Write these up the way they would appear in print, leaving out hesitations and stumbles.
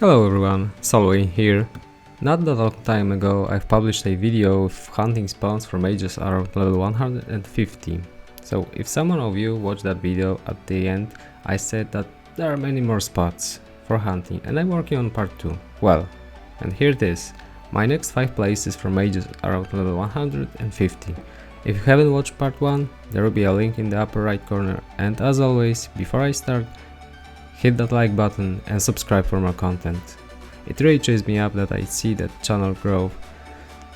Hello everyone, Solwayn here. Not that long time ago I've published a video of hunting spawns for mages around level 150. So if someone of you watched that video, at the end I said that there are many more spots for hunting and I'm working on part 2. Well, and here it is, my next 5 places for mages around level 150. If you haven't watched part 1, there will be a link in the upper right corner, and as always, before I start, hit that like button and subscribe for more content. It really cheers me up that I see that channel grow.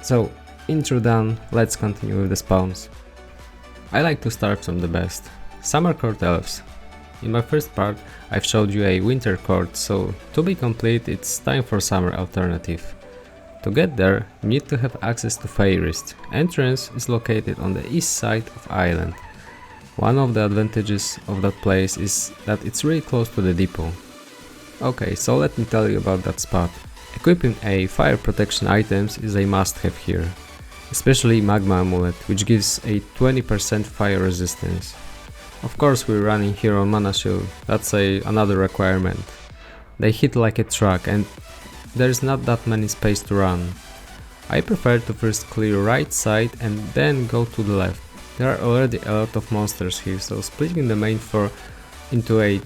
So, intro done, let's continue with the spawns. I like to start from the best. Summer Court Elves. In my first part I've showed you a winter court, so to be complete it's time for summer alternative. To get there you need to have access to Feyrist. Entrance is located on the east side of island. One of the advantages of that place is that it's really close to the depot. Okay, so let me tell you about that spot. Equipping a fire protection items is a must-have here, especially magma amulet, which gives a 20% fire resistance. Of course we're running here on mana shield, that's another requirement. They hit like a truck and there's not that many space to run. I prefer to first clear right side and then go to the left. There are already a lot of monsters here, so splitting the main floor into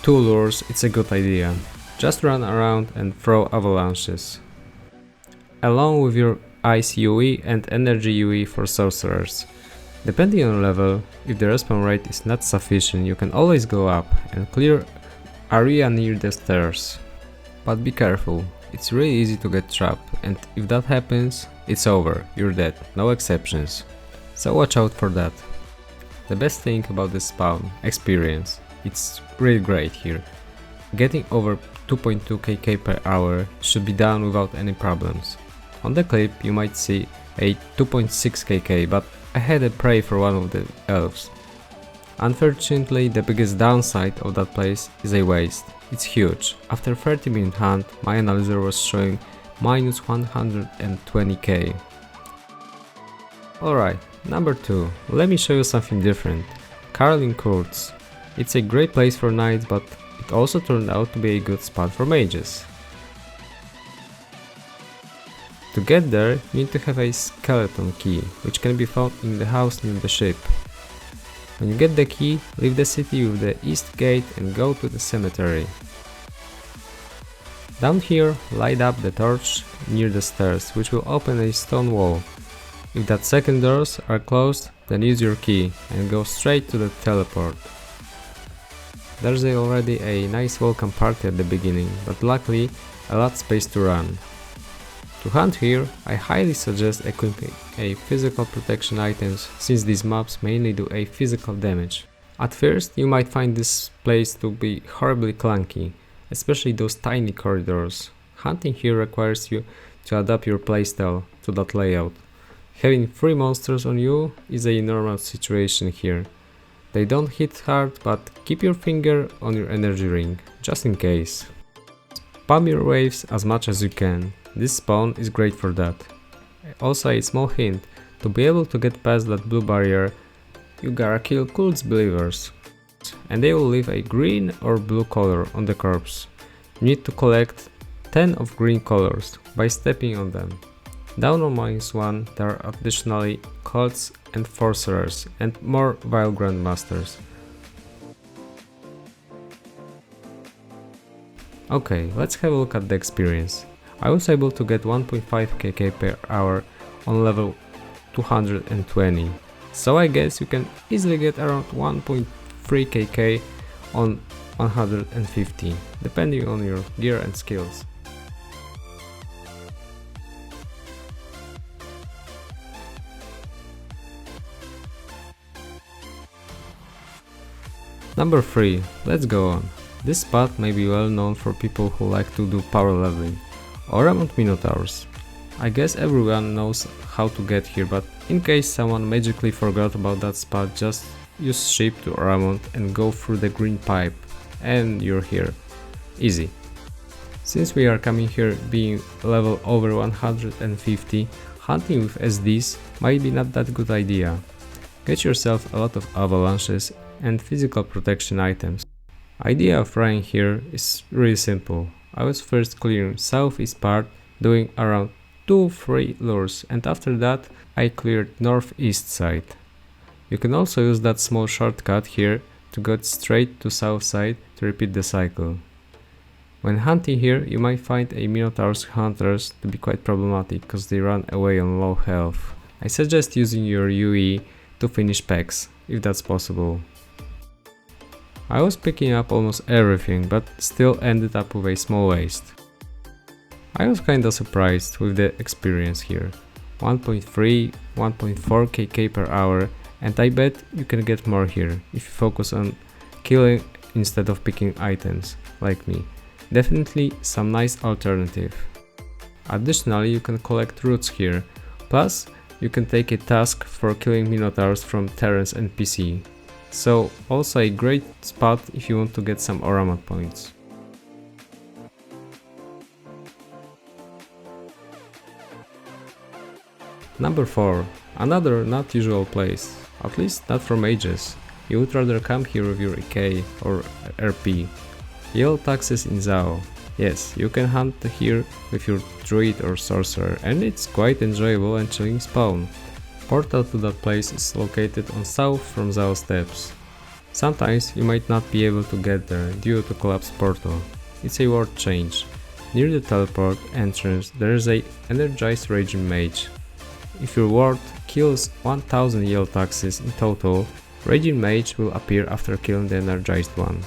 2 lures it's a good idea. Just run around and throw avalanches, along with your ice UE and energy UE for sorcerers. Depending on level, if the respawn rate is not sufficient, you can always go up and clear area near the stairs. But be careful, it's really easy to get trapped, and if that happens, it's over, you're dead, no exceptions. So watch out for that. The best thing about this spawn, experience. It's really great here. Getting over 2.2 kk per hour should be done without any problems. On the clip you might see a 2.6 kk, but I had a prey for one of the elves. Unfortunately, the biggest downside of that place is a waste. It's huge. After 30-minute hunt, my analyzer was showing minus 120k. Alright, number 2. Let me show you something different. Carlin courts. It's a great place for knights, but it also turned out to be a good spot for mages. To get there, you need to have a skeleton key, which can be found in the house near the ship. When you get the key, leave the city with the east gate and go to the cemetery. Down here, light up the torch near the stairs, which will open a stone wall. If that second doors are closed, then use your key and go straight to the teleport. There's already a nice welcome party at the beginning, but luckily a lot space to run. To hunt here, I highly suggest equipping a physical protection items, since these mobs mainly do a physical damage. At first you might find this place to be horribly clunky, especially those tiny corridors. Hunting here requires you to adapt your playstyle to that layout. Having 3 monsters on you is a normal situation here. They don't hit hard, but keep your finger on your energy ring, just in case. Spam your waves as much as you can. This spawn is great for that. Also a small hint, to be able to get past that blue barrier, you gotta kill cults believers. And they will leave a green or blue color on the corpse. You need to collect 10 of green colors by stepping on them. Down on -1 there are additionally cults and sorcerers and more vile grandmasters. Okay, let's have a look at the experience. I was able to get 1.5 kk per hour on level 220, so I guess you can easily get around 1.3 kk on 150, depending on your gear and skills. Number 3, let's go on. This spot may be well known for people who like to do power leveling. Oramond minotaurs. I guess everyone knows how to get here, but in case someone magically forgot about that spot, just use ship to Oramond and go through the green pipe and you're here. Easy. Since we are coming here being level over 150, hunting with SDs might be not that good idea. Get yourself a lot of avalanches and physical protection items. Idea of running here is really simple. I was first clearing southeast part, doing around 2-3 lures, and after that I cleared northeast side. You can also use that small shortcut here to go straight to south side to repeat the cycle. When hunting here, you might find a minotaurs hunters to be quite problematic because they run away on low health. I suggest using your UE to finish packs, if that's possible. I was picking up almost everything, but still ended up with a small waste. I was kinda surprised with the experience here. 1.3, 1.4 kk per hour, and I bet you can get more here if you focus on killing instead of picking items, like me. Definitely some nice alternative. Additionally, you can collect roots here, plus you can take a task for killing minotaurs from Terran's NPC. So also a great spot if you want to get some Oramond points. Number 4. Another not usual place, at least not for mages. You would rather come here with your EK or RP. Yielothaxes in Zao. Yes, you can hunt here with your druid or sorcerer, and it's quite enjoyable and chilling spawn. Portal to that place is located on south from Zao steps. Sometimes you might not be able to get there due to collapsed portal. It's a ward change. Near the teleport entrance there is a energized raging mage. If your ward kills 1000 Yielothaxes in total, raging mage will appear after killing the energized one.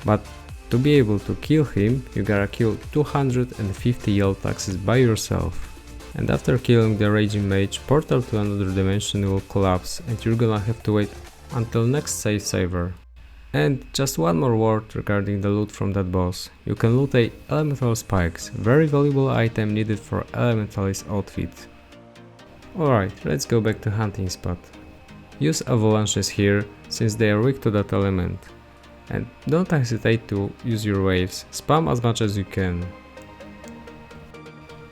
But to be able to kill him, you gotta kill 250 Yielothaxes by yourself. And after killing the raging mage, portal to another dimension will collapse and you're gonna have to wait until next save saver. And just one more word regarding the loot from that boss. You can loot a elemental spikes, very valuable item needed for elementalist outfit. Alright, let's go back to hunting spot. Use avalanches here, since they are weak to that element. And don't hesitate to use your waves, spam as much as you can.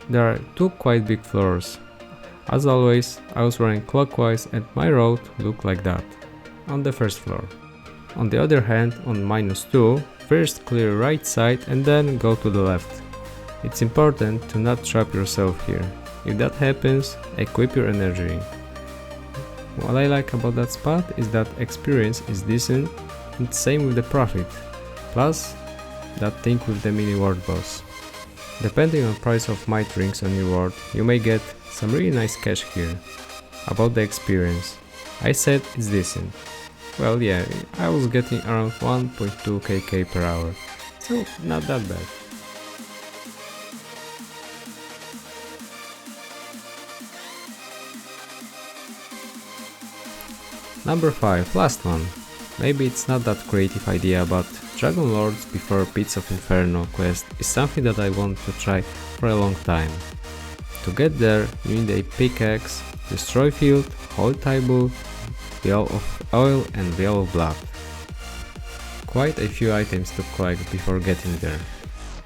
There are two quite big floors. As always, I was running clockwise and my road looked like that, on the first floor. On the other hand, on -2, first clear right side and then go to the left. It's important to not trap yourself here. If that happens, equip your energy ring. What I like about that spot is that experience is decent, and same with the profit, plus that thing with the mini ward boss. Depending on price of might rings on your ward, you may get some really nice cash here. About the experience, I said it's decent. Well yeah, I was getting around 1.2 kk per hour, so not that bad. Number 5, last one. Maybe it's not that creative idea, but Dragon Lords before Pits of Inferno quest is something that I want to try for a long time. To get there, you need a pickaxe, destroy field, holy table, vial of oil and vial of blood. Quite a few items to collect before getting there.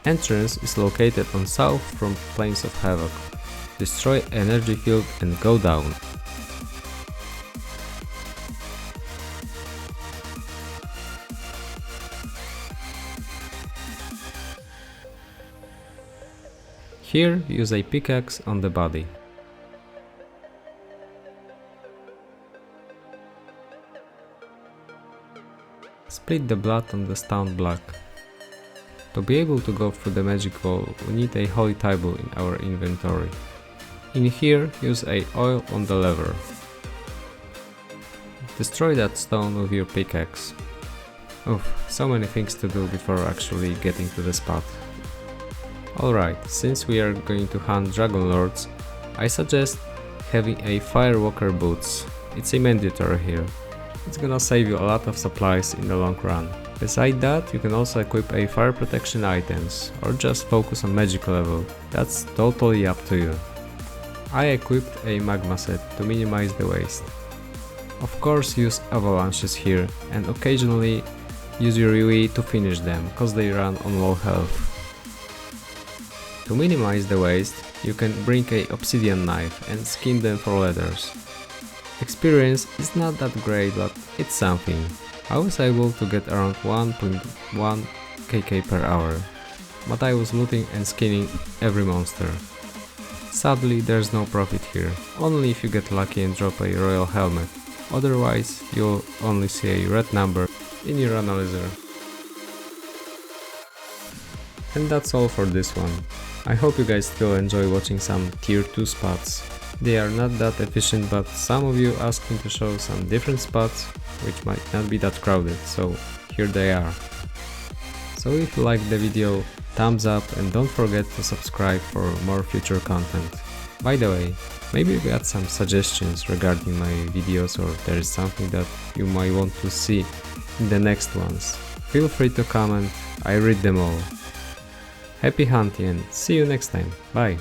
Entrance is located on south from Plains of Havoc. Destroy energy field and go down. Here, use a pickaxe on the body. Split the blood on the stone block. To be able to go through the magic wall, we need a holy table in our inventory. In here, use a oil on the lever. Destroy that stone with your pickaxe. Oof, so many things to do before actually getting to the spot. Alright, since we are going to hunt Dragon Lords, I suggest having a Firewalker boots. It's a mandatory here. It's gonna save you a lot of supplies in the long run. Beside that, you can also equip a fire protection items, or just focus on magic level. That's totally up to you. I equipped a magma set to minimize the waste. Of course, use avalanches here, and occasionally use your UE to finish them, cause they run on low health. To minimize the waste, you can bring a obsidian knife and skin them for leathers. Experience is not that great, but it's something. I was able to get around 1.1 kk per hour. but I was looting and skinning every monster. Sadly, there's no profit here, only if you get lucky and drop a royal helmet, otherwise you'll only see a red number in your analyzer. And that's all for this one. I hope you guys still enjoy watching some tier 2 spots. They are not that efficient, but some of you asked me to show some different spots which might not be that crowded, so here they are. So if you liked the video, thumbs up and don't forget to subscribe for more future content. By the way, maybe you got some suggestions regarding my videos or there is something that you might want to see in the next ones. Feel free to comment, I read them all. Happy hunting and see you next time, bye!